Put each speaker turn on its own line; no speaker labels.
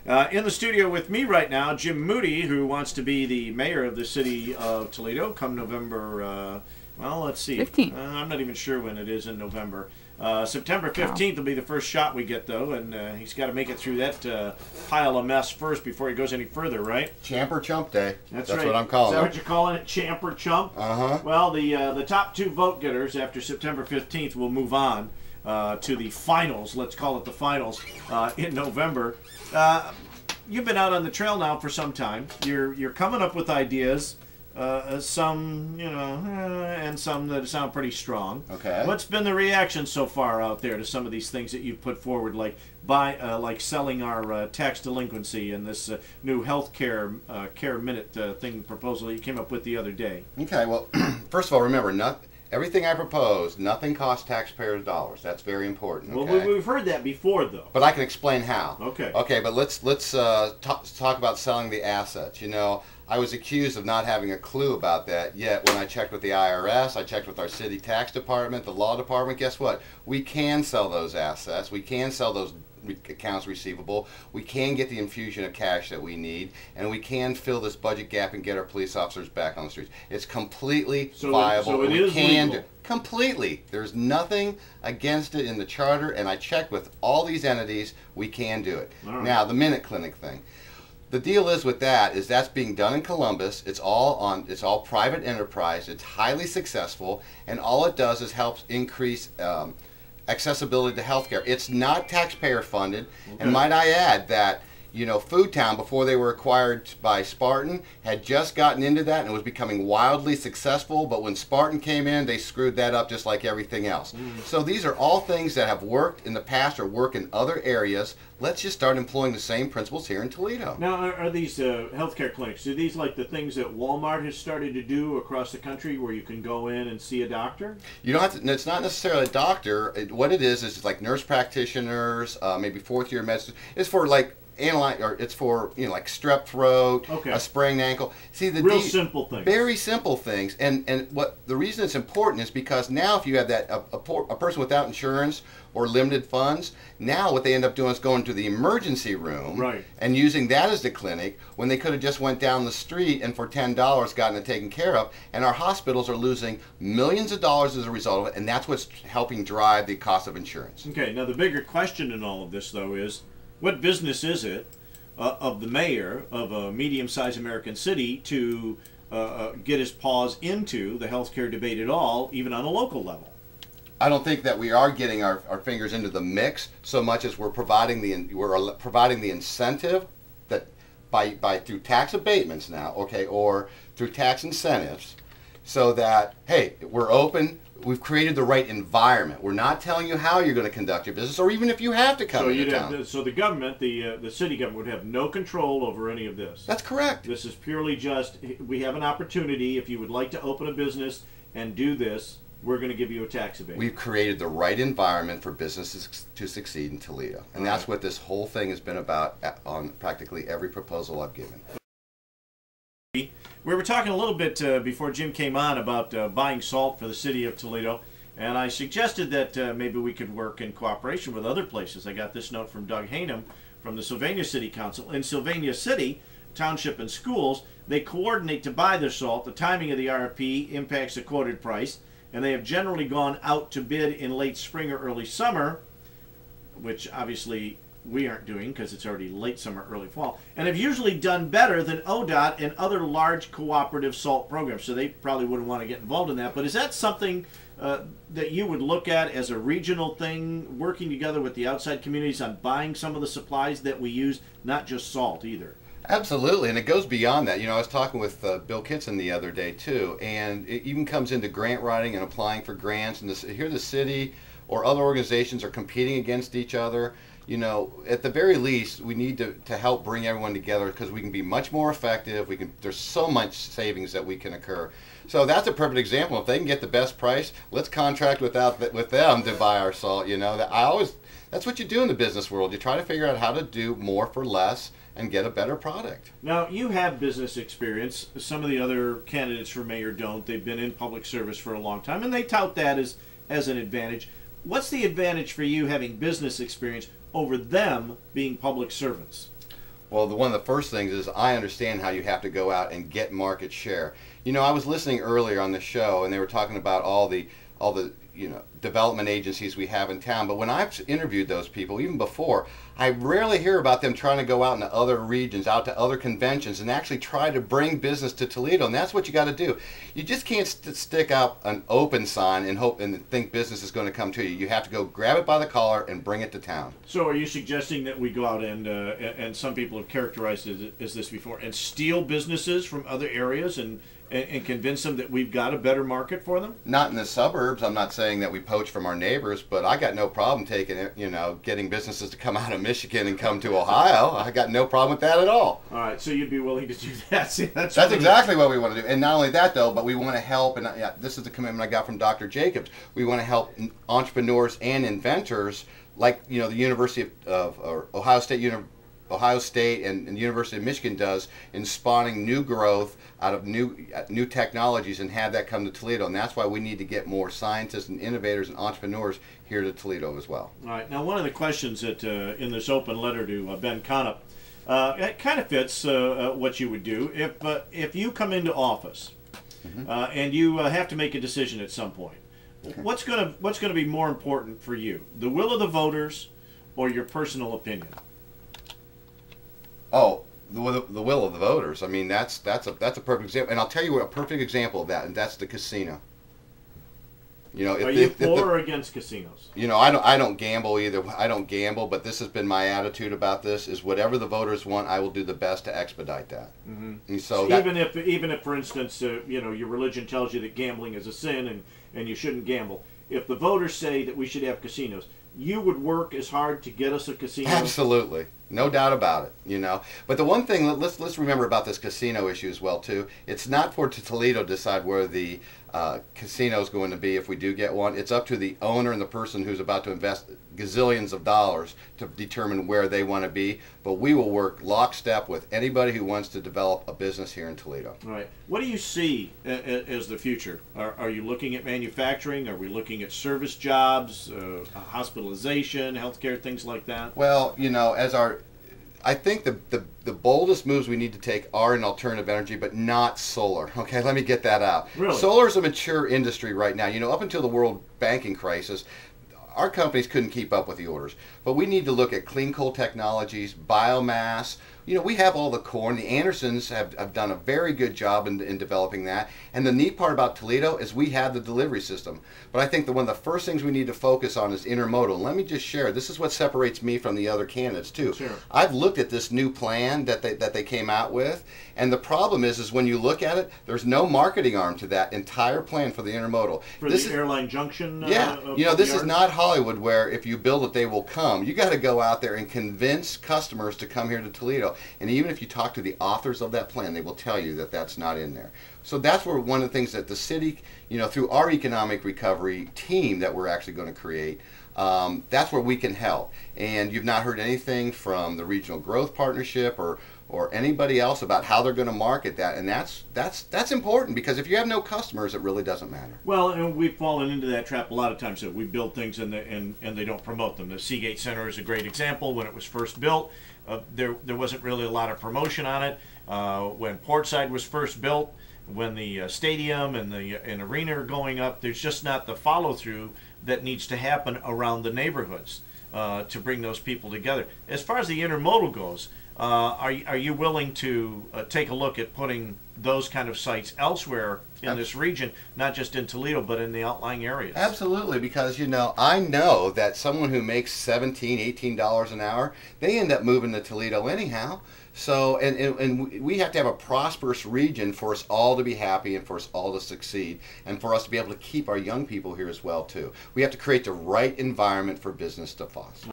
In the studio with me right now, Jim Moody, who wants to be the mayor of the city of Toledo come November, well, let's see.
15th.
I'm not even sure when it is in November. September 15th will be the first shot we get, though, and he's got to make it through that pile of mess first before he goes any further, right?
Champ or chump day.
That's
right.
What
I'm calling
it. Is that
it.
what you're calling it, champ or chump?
Uh-huh.
Well, the top two vote getters after September 15th will move on to the finals. Let's call it the finals in November. You've been out on the trail now for some time. You're coming up with ideas, some and some that sound pretty strong.
Okay.
What's been the reaction so far out there to some of these things that you've put forward, like selling our tax delinquency and this new health care minute thing proposal that you came up with the other day?
Okay. Well, first of all, remember, everything I propose, nothing costs taxpayers dollars. That's very important. Okay?
Well, we've heard that before, though.
But I can explain how.
Okay.
Okay, but let's talk about selling the assets. You know, I was accused of not having a clue about that, yet when I checked with the IRS, I checked with our city tax department, the law department, guess what? We can sell those assets. We can sell those accounts receivable. We can get the infusion of cash that we need, and we can fill this budget gap and get our police officers back on the streets. It's completely viable.
So it is legal.
Completely. There's nothing against it in the charter, and I checked with all these entities. We can do it.
All right.
Now, the Minute Clinic thing. The deal is with that is that's being done in Columbus. It's all private enterprise. It's highly successful, and all it does is helps increase accessibility to healthcare. It's not taxpayer funded, and might I add that, you know, Food Town, before they were acquired by Spartan, had just gotten into that and was becoming wildly successful, but when Spartan came in, they screwed that up just like everything else. So these are all things that have worked in the past or work in other areas. Let's just start employing the same principles here in Toledo.
Now, are these healthcare clinics, are these like the things that Walmart has started to do across the country where you can go in and see a doctor?
You don't have to, it's not necessarily a doctor. What it is like nurse practitioners, maybe fourth-year medicine. It's for like it's for, you know, like strep throat, a sprained ankle. See, the
real simple things.
Very simple things. And what the reason it's important is because now if you have that a person without insurance or limited funds, now what they end up doing is going to the emergency room and using that as the clinic when they could have just went down the street and for $10 gotten it taken care of. And our hospitals are losing millions of dollars as a result of it, and that's what's helping drive the cost of insurance.
Okay, now the bigger question in all of this, though, is what business is it of the mayor of a medium-sized American city to get his paws into the healthcare debate at all, even on a local level?
I don't think that we are getting our fingers into the mix so much as we're providing the incentive that by through tax abatements now, okay, or through tax incentives, so that, hey, we're open. We've created the right environment. We're not telling you how you're going to conduct your business, or even if you have to come into town.
So the government, the city government, would have no control over any of this.
That's correct.
This is purely just, we have an opportunity. If you would like to open a business and do this, we're going to give you a tax abatement.
We've created the right environment for businesses to succeed in Toledo, and that's what this whole thing has been about on practically every proposal I've given.
We were talking a little bit before Jim came on about buying salt for the city of Toledo, and I suggested that maybe we could work in cooperation with other places. I got this note from Doug Hainham from the Sylvania City Council. In Sylvania City, Township and schools, they coordinate to buy their salt. The timing of the RFP impacts the quoted price, and they have generally gone out to bid in late spring or early summer, which obviously we aren't doing because it's already late summer, early fall, and have usually done better than ODOT and other large cooperative salt programs. So they probably wouldn't want to get involved in that. But is that something that you would look at as a regional thing, working together with the outside communities on buying some of the supplies that we use, not just salt either?
Absolutely, and it goes beyond that. You know, I was talking with Bill Kitson the other day too, and it even comes into grant writing and applying for grants. And here the city or other organizations are competing against each other. You know, at the very least, we need to help bring everyone together because we can be much more effective. There's so much savings that we can occur. So that's a perfect example. If they can get the best price, let's contract with them to buy our salt. You know, that's what you do in the business world. You try to figure out how to do more for less and get a better product.
Now, you have business experience. Some of the other candidates for mayor don't. They've been in public service for a long time, and they tout that as an advantage. What's the advantage for you having business experience over them being public servants?
Well, one of the first things is I understand how you have to go out and get market share. You know, I was listening earlier on the show, and they were talking about all the development agencies we have in town. But when I've interviewed those people, even before, I rarely hear about them trying to go out into other regions, out to other conventions, and actually try to bring business to Toledo. And that's what you got to do. You just can't stick out an open sign and hope and think business is going to come to you. You have to go grab it by the collar and bring it to town.
So, are you suggesting that we go out and some people have characterized it as this before, and steal businesses from other areas and convince them that we've got a better market for them?
Not in the suburbs. I'm not saying that we poach from our neighbors, but I got no problem taking it, getting businesses to come out of Michigan and come to Ohio. I got no problem with that at all.
All right, so you'd be willing to do that. See,
that's exactly what we want to do. And not only that, though, but we want to help, and this is the commitment I got from Dr. Jacobs. We want to help entrepreneurs and inventors like, the University of Ohio State and the University of Michigan does in spawning new growth out of new technologies and have that come to Toledo. And that's why we need to get more scientists and innovators and entrepreneurs here to Toledo as well.
All right. Now, one of the questions that in this open letter to Ben Conop, it kind of fits what you would do if you come into office and you have to make a decision at some point. Okay. What's gonna be more important for you, the will of the voters or your personal opinion?
Oh, the will of the voters. I mean, that's a perfect example, and I'll tell you what a perfect example of that, and that's the casino.
Are you for or against casinos?
I don't gamble either. I don't gamble, but this has been my attitude about this: is whatever the voters want, I will do the best to expedite that.
Mm-hmm.
And so
even if, for instance, your religion tells you that gambling is a sin and you shouldn't gamble, if the voters say that we should have casinos, you would work as hard to get us a casino?
Absolutely. No doubt about it, But the one thing, let's remember about this casino issue as well, too. It's not for Toledo to decide where the casino is going to be if we do get one. It's up to the owner and the person who's about to invest gazillions of dollars to determine where they want to be. But we will work lockstep with anybody who wants to develop a business here in Toledo.
All right. What do you see as the future? Are you looking at manufacturing? Are we looking at service jobs, hospitalization, healthcare, things like that?
Well, I think the boldest moves we need to take are in alternative energy, but not solar. Okay, let me get that out.
Really?
Solar is a mature industry right now. Up until the world banking crisis, our companies couldn't keep up with the orders. But we need to look at clean coal technologies, biomass. We have all the corn. The Andersons have done a very good job in developing that. And the neat part about Toledo is we have the delivery system. But I think that one of the first things we need to focus on is intermodal. And let me just share, this is what separates me from the other candidates too.
Sure.
I've looked at this new plan that they came out with, and the problem is when you look at it, there's no marketing arm to that entire plan for the intermodal.
For the airline junction?
This is not Hollywood where if you build it, they will come. You got to go out there and convince customers to come here to Toledo. And even if you talk to the authors of that plan, they will tell you that that's not in there. So that's where one of the things that the city, through our economic recovery team that we're actually going to create, that's where we can help. And you've not heard anything from the Regional Growth Partnership or anybody else about how they're going to market that. And that's important, because if you have no customers, it really doesn't matter.
Well, and we've fallen into that trap a lot of times. So we build things and they don't promote them. The Seagate Center is a great example. When it was first built, there wasn't really a lot of promotion on it. When Portside was first built, when the stadium and the arena are going up, there's just not the follow-through that needs to happen around the neighborhoods to bring those people together. As far as the intermodal goes, are you willing to take a look at putting those kind of sites elsewhere in this region, not just in Toledo, but in the outlying areas?
Absolutely, because I know that someone who makes $17, $18 an hour, they end up moving to Toledo anyhow. So, and we have to have a prosperous region for us all to be happy and for us all to succeed, and for us to be able to keep our young people here as well too. We have to create the right environment for business to foster.